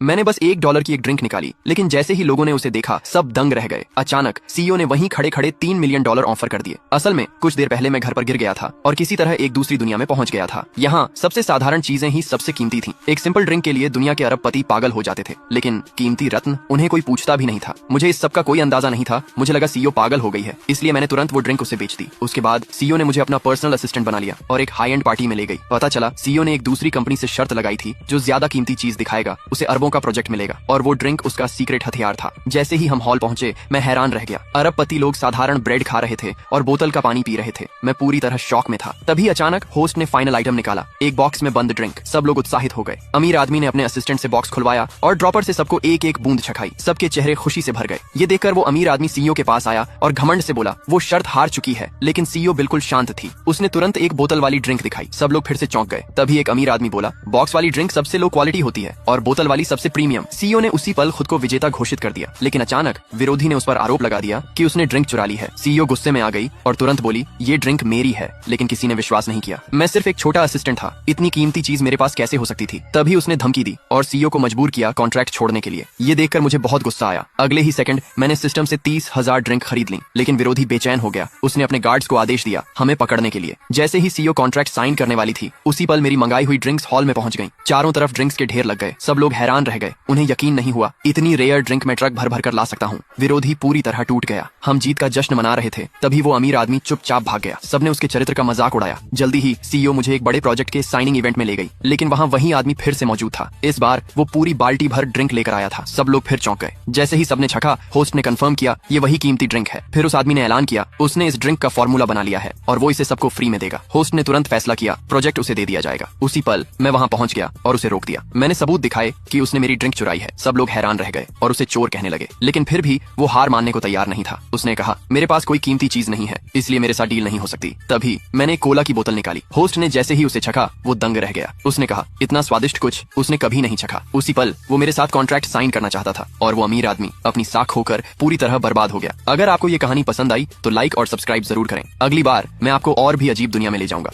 मैंने बस $1 की एक ड्रिंक निकाली, लेकिन जैसे ही लोगों ने उसे देखा सब दंग रह गए। अचानक सीईओ ने वहीं खड़े खड़े $3 मिलियन ऑफर कर दिए। असल में कुछ देर पहले मैं घर पर गिर गया था और किसी तरह एक दूसरी दुनिया में पहुंच गया था। यहाँ सबसे साधारण चीजें ही सबसे कीमती थी। एक सिंपल ड्रिंक के लिए दुनिया के अरबपति पागल हो जाते थे, लेकिन कीमती रत्न उन्हें कोई पूछता भी नहीं था। मुझे इस सब का कोई अंदाजा नहीं था। मुझे लगा सीईओ पागल हो गई है, इसलिए मैंने तुरंत वो ड्रिंक उसे बेच दी। उसके बाद सीईओ ने मुझे अपना पर्सनल असिस्टेंट बना लिया और एक हाई एंड पार्टी में ले गई। पता चला सीईओ ने एक दूसरी कंपनी से शर्त लगाई थी, जो ज्यादा कीमती चीज दिखाएगा उसे अरबों का प्रोजेक्ट मिलेगा, और वो ड्रिंक उसका सीक्रेट हथियार था। जैसे ही हम हॉल पहुंचे मैं हैरान रह गया। अरबपति लोग साधारण ब्रेड खा रहे थे और बोतल का पानी पी रहे थे। मैं पूरी तरह शॉक में था। तभी अचानक होस्ट ने फाइनल आइटम निकाला, एक बॉक्स में बंद ड्रिंक। सब लोग उत्साहित हो गए। अमीर आदमी ने अपने असिस्टेंट से बॉक्स खुलवाया और ड्रॉपर से सबको एक एक बूंद चखाई। सबके चेहरे खुशी से भर गए। ये देखकर वो अमीर आदमी सीईओ के पास आया और घमंड से बोला वो शर्त हार चुकी है, लेकिन सीईओ बिल्कुल शांत थी। उसने तुरंत एक बोतल वाली ड्रिंक दिखाई। सब लोग फिर से चौंक गए। तभी एक अमीर आदमी बोला बॉक्स वाली ड्रिंक सबसे लो क्वालिटी होती है और बोतल वाली सबसे प्रीमियम। सीईओ ने उसी पल खुद को विजेता घोषित कर दिया, लेकिन अचानक विरोधी ने उस पर आरोप लगा दिया कि उसने ड्रिंक चुरा ली है। सीईओ गुस्से में आ गई और तुरंत बोली ये ड्रिंक मेरी है, लेकिन किसी ने विश्वास नहीं किया। मैं सिर्फ एक छोटा असिस्टेंट था, इतनी कीमती चीज मेरे पास कैसे हो सकती थी। तभी उसने धमकी दी और सीईओ को मजबूर किया कॉन्ट्रैक्ट छोड़ने के लिए। ये देखकर मुझे बहुत गुस्सा आया। अगले ही सेकंड मैंने सिस्टम से 30,000 ड्रिंक खरीद ली, लेकिन विरोधी बेचैन हो गया। उसने अपने गार्ड्स को आदेश दिया हमें पकड़ने के लिए। जैसे ही सीईओ कॉन्ट्रैक्ट साइन करने वाली थी, उसी पल मेरी मंगाई हुई ड्रिंक्स हॉल में पहुंच गईं। चारों तरफ ड्रिंक्स के ढेर लग गए। सब लोग हैरान रह गए। उन्हें यकीन नहीं हुआ इतनी रेयर ड्रिंक मैं ट्रक भर भर कर ला सकता हूँ। विरोधी पूरी तरह टूट गया। हम जीत का जश्न मना रहे थे, तभी वो अमीर आदमी चुपचाप भाग गया। सबने उसके चरित्र का मजाक उड़ाया। जल्दी ही सीईओ मुझे एक बड़े प्रोजेक्ट के साइनिंग इवेंट में ले गई, लेकिन वहाँ वही आदमी फिर से मौजूद था। इस बार वो पूरी बाल्टी भर ड्रिंक लेकर आया था। सब लोग फिर चौंक गए। जैसे ही सबने छका, होस्ट ने कंफर्म किया ये वही कीमती ड्रिंक है। फिर उस आदमी ने ऐलान किया उसने इस ड्रिंक का फॉर्मूला बना लिया है और वो इसे सबको फ्री में देगा। होस्ट ने तुरंत फैसला किया प्रोजेक्ट उसे दे दिया जाएगा। उसी पल मैं वहाँ पहुंच गया और उसे रोक दिया। मैंने सबूत दिखाए कि उसने मेरी ड्रिंक चुराई है। सब लोग हैरान रह गए और उसे चोर कहने लगे, लेकिन फिर भी वो हार मानने को तैयार नहीं था। उसने कहा मेरे पास कोई कीमती चीज नहीं है, इसलिए मेरे साथ डील नहीं हो सकती। तभी मैंने कोला की बोतल निकाली। होस्ट ने जैसे ही उसे चखा वो दंग रह गया। उसने कहा इतना स्वादिष्ट कुछ उसने कभी नहीं चखा। उसी पल वो मेरे साथ कॉन्ट्रैक्ट साइन करना चाहता था और वो अमीर आदमी अपनी साख खोकर पूरी तरह बर्बाद हो गया। अगर आपको ये कहानी पसंद आई तो लाइक और सब्सक्राइब जरूर करें। अगली बार मैं आपको और भी अजीब दुनिया में ले जाऊंगा।